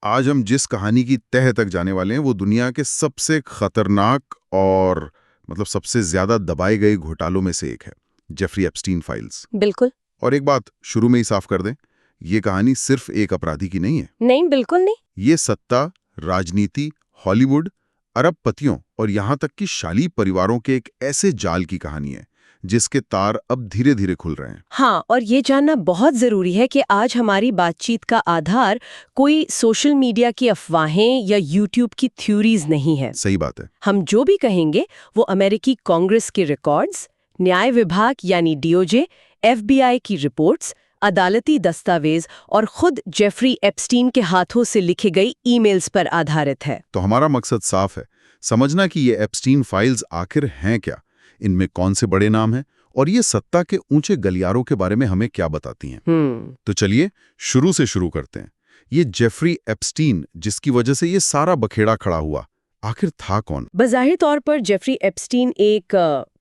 आज हम जिस कहानी की तह तक जाने वाले हैं वो दुनिया के सबसे खतरनाक और सबसे ज्यादा दबाए गए घोटालों में से एक है, जेफरी एप्स्टीन फाइल्स। बिल्कुल। और एक बात शुरू में ही साफ कर दें, ये कहानी सिर्फ एक अपराधी की नहीं है। नहीं, बिल्कुल नहीं। ये सत्ता, राजनीति, हॉलीवुड, अरबपतियों और यहाँ तक कि शाली परिवारों के एक ऐसे जाल की कहानी है जिसके तार अब धीरे धीरे खुल रहे हैं। हाँ, और ये जानना बहुत जरूरी है कि आज हमारी बातचीत का आधार कोई सोशल मीडिया की अफवाहें या यूट्यूब की थ्योरीज नहीं है। सही बात है। हम जो भी कहेंगे वो अमेरिकी कांग्रेस के रिकॉर्ड्स, न्याय विभाग यानी डीओजे, एफबीआई की रिपोर्ट्स, अदालती दस्तावेज और खुद जेफरी एप्स्टीन के हाथों से लिखे गई ईमेल्स पर आधारित है। तो हमारा मकसद साफ है, समझना कि ये एप्स्टीन फाइल्स आखिर हैं क्या, इनमें कौन से बड़े नाम हैं और ये सत्ता के ऊंचे गलियारों के बारे में हमें क्या बताती हैं। तो चलिए शुरू से शुरू करते हैं। ये जेफरी एप्स्टीन, जिसकी वजह से ये सारा बखेड़ा खड़ा हुआ, आखिर था कौन? बज़ाहिर तौर पर जेफरी एप्स्टीन एक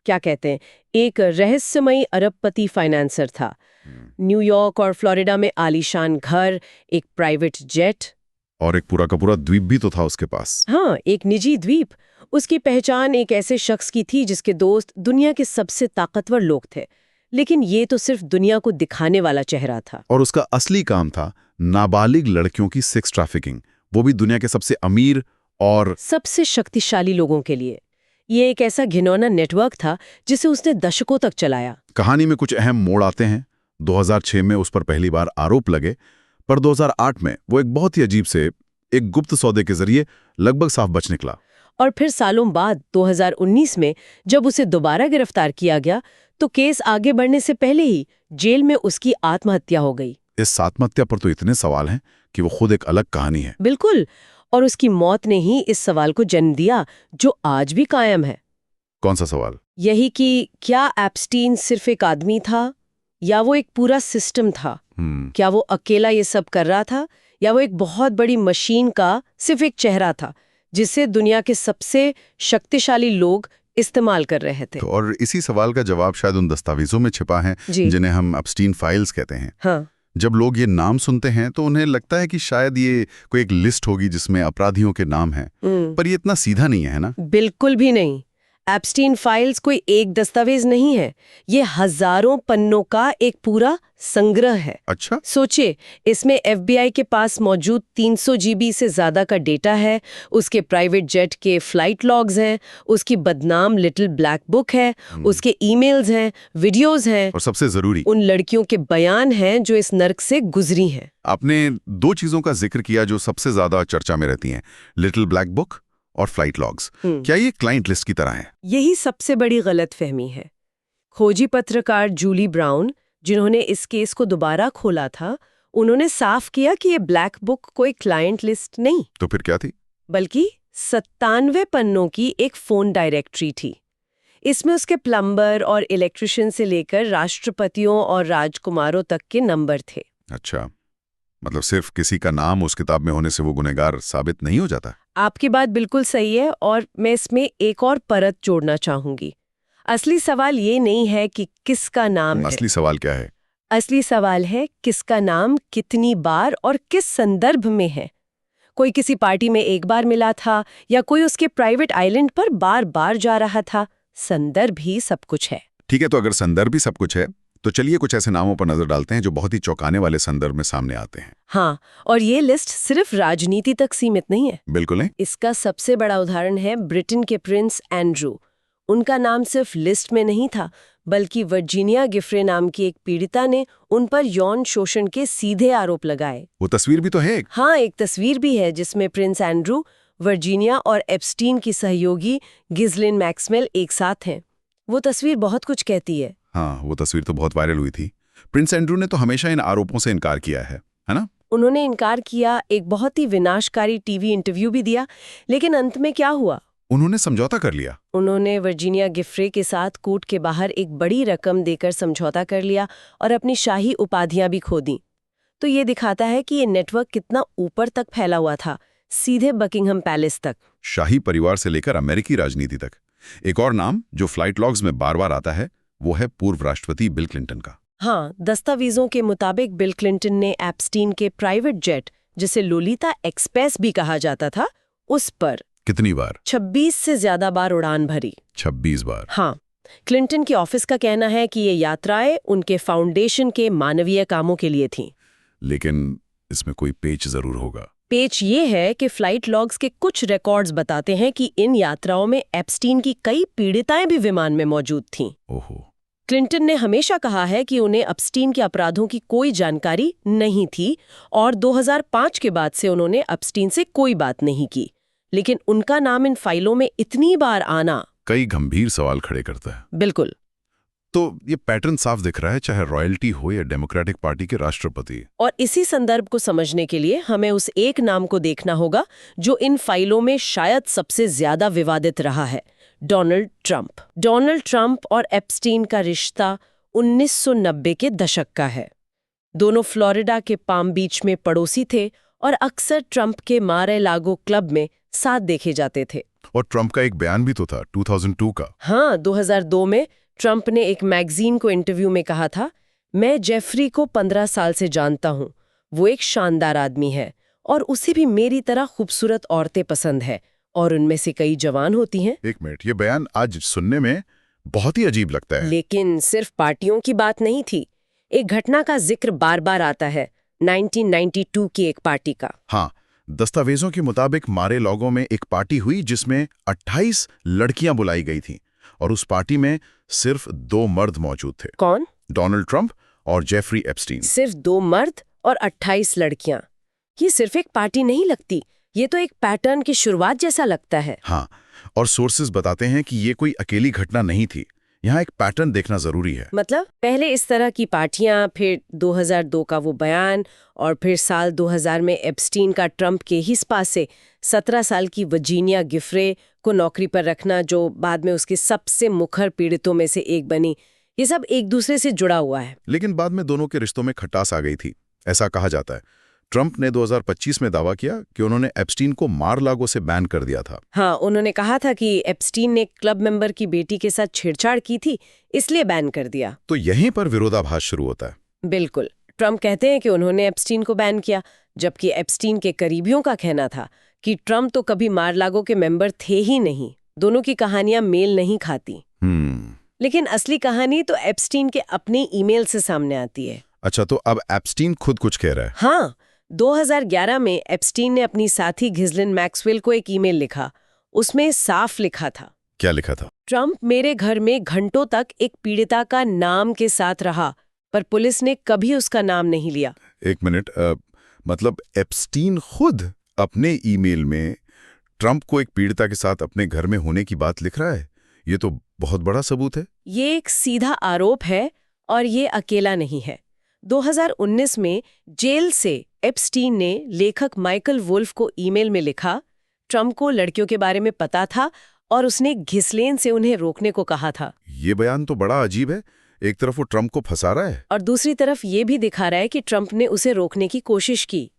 क्या कहते हैं, एक रहस्यमयी अरबपति फाइनेंसर था। न्यूयॉर्क और फ्लोरिडा में आलीशान घर, एक प्राइवेट जेट और एक पूरा का पूरा द्वीप भी तो था उसके पास। हाँ, एक निजी द्वीप। उसकी पहचान एक ऐसे शख्स की थी जिसके दोस्त दुनिया के सबसे ताकतवर लोग थे, लेकिन ये तो सिर्फ दुनिया को दिखाने वाला चेहरा था। और उसका असली काम था नाबालिग लड़कियों की सेक्स ट्रैफिकिंग, वो भी दुनिया के सबसे अमीर और सबसे शक्तिशाली लोगों के लिए। ये एक ऐसा घिनौना नेटवर्क था जिसे उसने दशकों तक चलाया। कहानी में कुछ अहम मोड़ आते हैं। 2006 में उस पर पहली बार आरोप लगे, पर 2008 में वो एक बहुत ही अजीब से एक गुप्त सौदे के जरिए लगभग साफ बच निकला। और फिर सालों बाद 2019 में जब उसे दोबारा गिरफ्तार किया गया तो केस आगे बढ़ने से पहले ही जेल में उसकी आत्महत्या हो गई। इस आत्महत्या पर तो इतने सवाल हैं कि वो खुद एक अलग कहानी है। बिल्कुल, और उसकी मौत ने ही इस सवाल को जन्म दिया जो आज भी कायम है। कौन सा सवाल? यही कि क्या एप्स्टीन सिर्फ एक आदमी था या वो एक पूरा सिस्टम था? क्या वो अकेला ये सब कर रहा था या वो एक बहुत बड़ी मशीन का सिर्फ एक चेहरा था जिसे दुनिया के सबसे शक्तिशाली लोग इस्तेमाल कर रहे थे? तो और इसी सवाल का जवाब शायद उन दस्तावेजों में छिपा है जिन्हें हम एप्स्टीन फाइल्स कहते हैं। हाँ। जब लोग ये नाम सुनते हैं तो उन्हें लगता है कि शायद ये कोई एक लिस्ट होगी जिसमें अपराधियों के नाम हैं, पर ये इतना सीधा नहीं है ना? बिल्कुल भी नहीं। एप्स्टीन फाइल्स कोई एक दस्तावेज नहीं है, ये हजारों पन्नों का एक पूरा संग्रह है। अच्छा। सोचिए, इसमें एफबीआई के पास मौजूद 300 जीबी से ज्यादा का डेटा है, उसके प्राइवेट जेट के फ्लाइट लॉग्स हैं, उसकी बदनाम लिटिल ब्लैक बुक है, उसके ईमेल्स हैं, वीडियोस हैं, और सबसे जरूरी उन लड़कियों के बयान हैं जो इस नर्क से गुजरी हैं। आपने दो चीजों का जिक्र किया जो सबसे ज्यादा चर्चा में रहती हैं, लिटिल ब्लैक बुक और फ्लाइट लॉग्स। क्या ये क्लाइंट लिस्ट की तरह है? यही सबसे बड़ी गलतफहमी है। खोजी पत्रकार जूली ब्राउन, जिन्होंने इस केस को दोबारा खोला था, उन्होंने साफ किया कि ये ब्लैक बुक कोई क्लाइंट लिस्ट नहीं, तो फिर क्या थी? बल्कि 97 पन्नों की एक फोन डायरेक्टरी थी। इसमें उसके प्लम्बर और इलेक्ट्रिशियन से लेकर राष्ट्रपतियों और राजकुमारों तक के नंबर थे। अच्छा, मतलब सिर्फ किसी का नाम उस किताब में होने से वो गुनहगार साबित नहीं हो जाता? आपकी बात बिल्कुल सही है, और मैं इसमें एक और परत जोड़ना चाहूंगी। असली सवाल ये नहीं है कि किसका नाम है। असली सवाल क्या है? असली सवाल है किसका नाम कितनी बार और किस संदर्भ में है। कोई किसी पार्टी में एक बार मिला था या कोई उसके प्राइवेट आइलैंड पर बार बार जा रहा था। संदर्भ ही सब कुछ है। ठीक है, तो अगर संदर्भ ही सब कुछ है तो चलिए कुछ ऐसे नामों पर नजर डालते हैं जो बहुत ही चौंकाने वाले संदर्भ में सामने आते हैं। हाँ, और ये लिस्ट सिर्फ राजनीति तक सीमित नहीं है। बिल्कुल नहीं। इसका सबसे बड़ा उदाहरण है ब्रिटेन के प्रिंस एंड्रू। उनका नाम सिर्फ लिस्ट में नहीं था, बल्कि वर्जीनिया गिफ्रे नाम की एक पीड़िता ने उन पर यौन शोषण के सीधे आरोप लगाए। वो तस्वीर भी तो है। हाँ, एक तस्वीर भी है जिसमें प्रिंस एंड्रू, वर्जीनिया और एप्स्टीन की सहयोगी गिज़लेन मैक्सवेल एक साथ हैं। वो तस्वीर बहुत कुछ कहती है। हाँ, वो तस्वीर तो बहुत वायरल हुई थी। प्रिंस एंड्रू ने तो हमेशा इन आरोपों से इनकार किया है ना? उन्होंने इनकार किया, एक बहुत ही विनाशकारी टीवी इंटरव्यू भी दिया, लेकिन अंत में क्या हुआ? उन्होंने समझौता कर लिया। उन्होंने वर्जीनिया गिफ्रे के साथ कोर्ट के बाहर एक बड़ी रकम देकर समझौता कर लिया और अपनी शाही उपाधियां भी खो दी। तो ये दिखाता है कि ये नेटवर्क कितना ऊपर तक फैला हुआ था, सीधे बकिंघम पैलेस तक। शाही परिवार से लेकर अमेरिकी राजनीति तक। एक और नाम जो फ्लाइट लॉग्स में बार बार आता है वो है पूर्व राष्ट्रपति बिल क्लिंटन का। हाँ, दस्तावेजों के मुताबिक बिल क्लिंटन ने एप्स्टीन के प्राइवेट जेट जिसे लोलिता एक्सप्रेस भी कहा जाता था, उस पर कितनी बार? 26 से ज्यादा बार उड़ान भरी। 26 बार? हाँ। क्लिंटन के ऑफिस का कहना है कि ये यात्राएं उनके फाउंडेशन के मानवीय कामों के लिए थीं। लेकिन इसमें कोई पेच जरूर होगा। पेच ये है कि फ्लाइट लॉग्स के कुछ रिकॉर्ड्स बताते हैं कि इन यात्राओं में एप्स्टीन की कई पीड़िताएं भी विमान में मौजूद थीं। ओहो। क्लिंटन ने हमेशा कहा है कि उन्हें एप्स्टीन के अपराधों की कोई जानकारी नहीं थी और 2005 के बाद से उन्होंने एप्स्टीन से कोई बात नहीं की। लेकिन उनका नाम इन फाइलों में इतनी बार आना कई गंभीर सवाल खड़े करता है। बिल्कुल। तो ये पैटर्न साफ दिख रहा है, चाहे रॉयल्टी हो या डेमोक्रेटिक पार्टी के राष्ट्रपति। और इसी संदर्भ को समझने के लिए हमें उस एक नाम को देखना होगा जो इन फाइलों में शायद सबसे ज्यादा विवादित रहा है, डोनाल्ड ट्रंप। डोनाल्ड ट्रंप और एप्स्टीन का रिश्ता 1990 के दशक का है। दोनों फ्लोरिडा के पाम बीच में पड़ोसी थे और अक्सर ट्रंप के मार-ए-लागो क्लब में साथ देखे जाते थे। और ट्रंप का एक बयान भी तो था 2002 का। हाँ, 2002 में ट्रंप ने एक मैगजीन को इंटरव्यू में कहा था, मैं जेफरी को 15 साल से जानता हूँ। वो एक शानदार आदमी है और उसे भी मेरी तरह खूबसूरत औरतें पसंद है और उनमें से कई जवान होती हैं। एक मिनट, ये बयान आज सुनने में बहुत ही अजीब लगता है। लेकिन सिर्फ पार्टियों की बात नहीं थी। एक घटना का जिक्र बार बार आता है, 1992 की एक पार्टी का। हाँ, दस्तावेजों के मुताबिक मारे लोगों में एक पार्टी हुई जिसमें 28 लड़कियां बुलाई गई थीं और उस पार्टी में सिर्फ 2 मर्द मौजूद थे। कौन? डोनाल्ड ट्रंप और जेफरी एप्स्टीन। सिर्फ 2 मर्द और 28 लड़कियां। ये सिर्फ एक पार्टी नहीं लगती, ये तो एक पैटर्न की शुरुआत जैसा लगता है। हाँ, और सोर्सेज बताते हैं कि ये कोई अकेली घटना नहीं थी। यहाँ एक पैटर्न देखना जरूरी है। मतलब पहले इस तरह की पार्टियां, फिर 2002 का वो बयान और फिर साल 2000 में एप्स्टीन का ट्रंप के ही पास से 17 साल की वर्जीनिया गिफरे को नौकरी पर रखना, जो बाद में उसके सबसे मुखर पीड़ितों में से एक बनी। ये सब एक दूसरे से जुड़ा हुआ है। लेकिन बाद में दोनों के रिश्तों में खटास आ गई थी, ऐसा कहा जाता है। ट्रंप ने 2025 में दावा किया कि उन्होंने एप्स्टीन को मार-लागो से बैन कर दिया था। हाँ, उन्होंने कहा था कि एप्स्टीन ने क्लब मेंबर की बेटी के साथ छेड़छाड़ की थी, इसलिए बैन कर दिया। तो यहीं पर विरोधाभास शुरू होता है। बिल्कुल। ट्रंप कहते हैं कि उन्होंने एप्स्टीन को बैन किया, जबकि एप्स्टीन के करीबियों का कहना था कि ट्रंप तो कभी मार-लागो के मेंबर थे ही नहीं। दोनों की कहानियां मेल नहीं खाती। लेकिन असली कहानी तो एप्स्टीन के अपने ईमेल से सामने आती है। अच्छा, तो अब एप्स्टीन खुद कुछ कह रहा है? हाँ, 2011 में एप्स्टीन ने अपनी साथी घिस्लिन मैक्सवेल को एक ईमेल लिखा। उसमें साफ लिखा था। क्या लिखा था? ट्रंप मेरे घर में घंटों तक एक पीड़िता का नाम के साथ रहा, पर पुलिस ने कभी उसका नाम नहीं लिया। एक मिनट, मतलब एप्स्टीन खुद अपने ईमेल में ट्रंप को एक पीड़िता के साथ अपने घर में होने की बात लिख रहा है? ये तो बहुत बड़ा सबूत है। ये एक सीधा आरोप है और ये अकेला नहीं है। 2019 में जेल से एप्स्टीन ने लेखक माइकल वुल्फ को ईमेल में लिखा, ट्रंप को लड़कियों के बारे में पता था और उसने घिस्लेन से उन्हें रोकने को कहा था। ये बयान तो बड़ा अजीब है। एक तरफ वो ट्रंप को फंसा रहा है और दूसरी तरफ ये भी दिखा रहा है कि ट्रंप ने उसे रोकने की कोशिश की।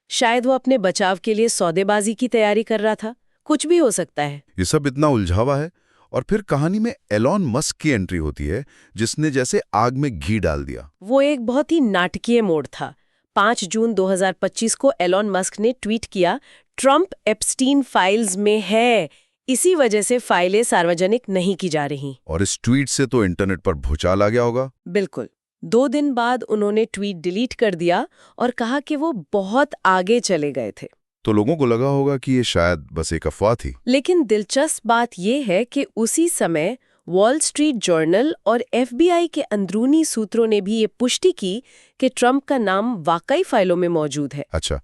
शायद वो अपने बचाव के लिए सौदेबाजी की तैयारी कर रहा था। कुछ भी हो सकता है। ये सब इतना उलझावा है। और फिर कहानी में एलॉन मस्क की एंट्री होती है, जिसने जैसे आग में घी डाल दिया। वो एक बहुत ही नाटकीय मोड़ था। 5 जून 2025 को एलॉन मस्क ने ट्वीट किया, ट्रंप एप्स्टीन फाइल्स में है, इसी वजह से फाइलें सार्वजनिक नहीं की जा रही। और इस ट्वीट से तो इंटरनेट पर भूचाल आ गया होगा। बिल्कुल। 2 दिन बाद उन्होंने ट्वीट डिलीट कर दिया और कहा कि वो बहुत आगे चले गए थे। तो लोगों को लगा होगा कि ये शायद बस एक अफवाह थी। लेकिन दिलचस्प बात यह है कि उसी समय वॉल स्ट्रीट जर्नल और FBI के अंदरूनी सूत्रों ने भी ये पुष्टि की कि ट्रंप का नाम वाकई फाइलों में मौजूद है। अच्छा,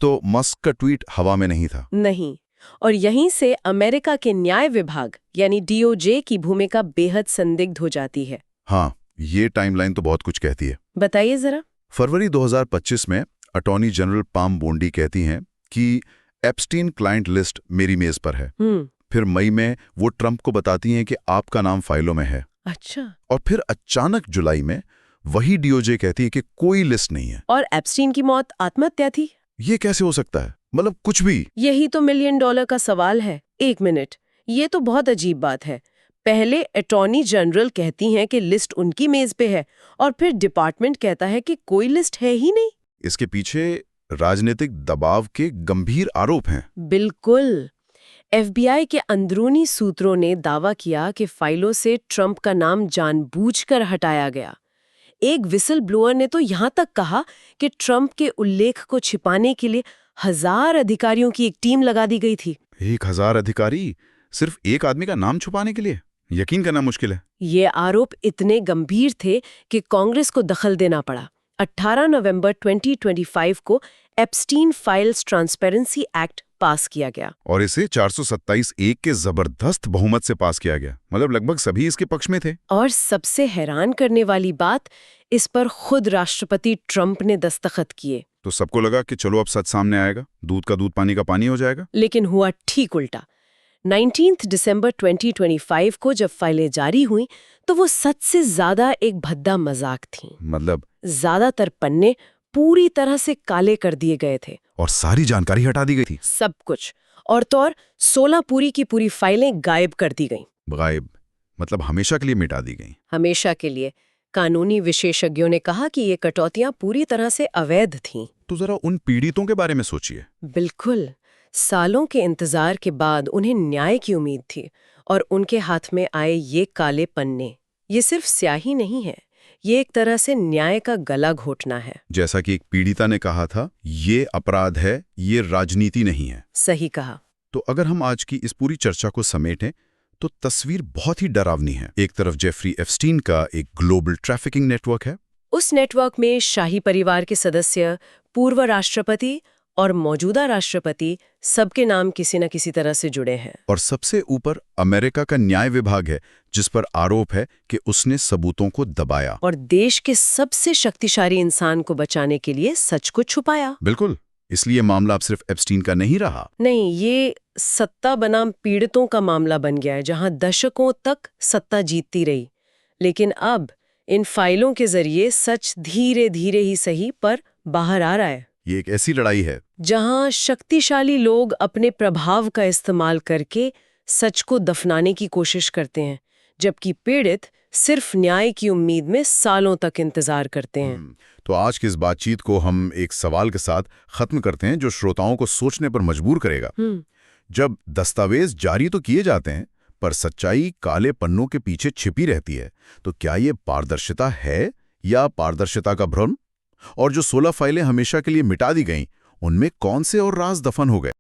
तो मस्क का ट्वीट हवा में नहीं था? नहीं। और यहीं से अमेरिका के न्याय विभाग यानी DOJ की भूमिका बेहद संदिग्ध हो जाती है। हाँ, ये टाइमलाइन तो बहुत कुछ कहती है। बताइए जरा। फरवरी 2025 में अटॉर्नी जनरल पाम बोंडी कहती हैं कि एप्स्टीन क्लाइंट लिस्ट मेरी मेज पर है। फिर मई में वो ट्रंप को बताती हैं कि आपका नाम फाइलों में है। अच्छा। और फिर अचानक जुलाई में वही DOJ कहती है कि कोई लिस्ट नहीं है। और एप्स्टीन की मौत आत्महत्या थी। ये कैसे हो सकता है? मतलब कुछ भी। यही तो $1 मिलियन का सवाल है। एक मिनट, ये तो बहुत अजीब बात है। पहले अटॉर्नी जनरल कहती हैं कि लिस्ट उनकी मेज पे है और फिर डिपार्टमेंट कहता है कि कोई लिस्ट है ही नहीं। इसके पीछे राजनीतिक दबाव के गंभीर आरोप हैं। बिल्कुल। FBI के अंदरूनी सूत्रों ने दावा किया कि फाइलों से ट्रंप का नाम जानबूझकर हटाया गया। एक विसल ब्लोअर ने तो यहां तक कहा कि ट्रंप के उल्लेख को छिपाने के लिए 1000 अधिकारियों की एक टीम लगा दी गई थी। 1000 अधिकारी सिर्फ एक आदमी का नाम छुपाने के लिए? यकीन करना मुश्किल है। ये आरोप इतने गंभीर थे कि कांग्रेस को दखल देना पड़ा। 18 नवंबर 2025 को एप्स्टीन फाइल्स ट्रांसपेरेंसी एक्ट पास किया गया और इसे 427-1 के जबरदस्त बहुमत से पास किया गया। मतलब लगभग सभी इसके पक्ष में थे। और सबसे हैरान करने वाली बात, इस पर खुद राष्ट्रपति ट्रंप ने दस्तखत किए। तो सबको लगा कि चलो अब सच सामने आएगा, दूध का दूध पानी का पानी हो जाएगा। लेकिन हुआ ठीक उल्टा। 19 दिसंबर 2025 को जब फाइलें जारी हुई तो वो सच से ज्यादा एक भद्दा मजाक थी। मतलब ज्यादातर पन्ने पूरी तरह से काले कर दिए गए थे और सारी जानकारी हटा दी गई थी। सब कुछ। और तो और 16 पूरी की पूरी फाइलें गायब कर दी गईं। गायब मतलब हमेशा के लिए मिटा दी गई। हमेशा के लिए। कानूनी विशेषज्ञों ने कहा कि ये कटौतियां पूरी तरह से अवैध थीं। तो जरा उन पीड़ितों के बारे में सोचिए। बिल्कुल। सालों के इंतजार के बाद उन्हें न्याय की उम्मीद थी और उनके हाथ में आए ये काले पन्ने। ये सिर्फ स्याही नहीं है, ये एक तरह से न्याय का गला घोटना है। जैसा कि एक पीड़िता ने कहा था, ये अपराध है, ये राजनीति नहीं है। सही कहा। तो अगर हम आज की इस पूरी चर्चा को समेटें तो तस्वीर बहुत ही डरावनी है। एक तरफ जेफरी एप्स्टीन का एक ग्लोबल ट्रैफिकिंग नेटवर्क है। उस नेटवर्क में शाही परिवार के सदस्य, पूर्व राष्ट्रपति और मौजूदा राष्ट्रपति, सबके नाम किसी न किसी तरह से जुड़े हैं। और सबसे ऊपर अमेरिका का न्याय विभाग है, जिस पर आरोप है कि उसने सबूतों को दबाया और देश के सबसे शक्तिशाली इंसान को बचाने के लिए सच को छुपाया। बिल्कुल। इसलिए मामला अब सिर्फ एप्स्टीन का नहीं रहा। नहीं, ये सत्ता बनाम पीड़ितों का मामला बन गया है, जहां दशकों तक सत्ता जीतती रही। लेकिन अब इन फाइलों के जरिए सच धीरे धीरे ही सही पर बाहर आ रहा है। ये एक ऐसी लड़ाई है जहां शक्तिशाली लोग अपने प्रभाव का इस्तेमाल करके सच को दफनाने की कोशिश करते हैं, जबकि पीड़ित सिर्फ न्याय की उम्मीद में सालों तक इंतजार करते हैं। तो आज की इस बातचीत को हम एक सवाल के साथ खत्म करते हैं, जो श्रोताओं को सोचने पर मजबूर करेगा। जब दस्तावेज जारी तो किए जाते हैं, पर सच्चाई काले पन्नों के पीछे छिपी रहती है, तो क्या ये पारदर्शिता है या पारदर्शिता का भ्रम? और जो 16 फाइलें हमेशा के लिए मिटा दी गईं, उनमें कौन से और राज दफन हो गए?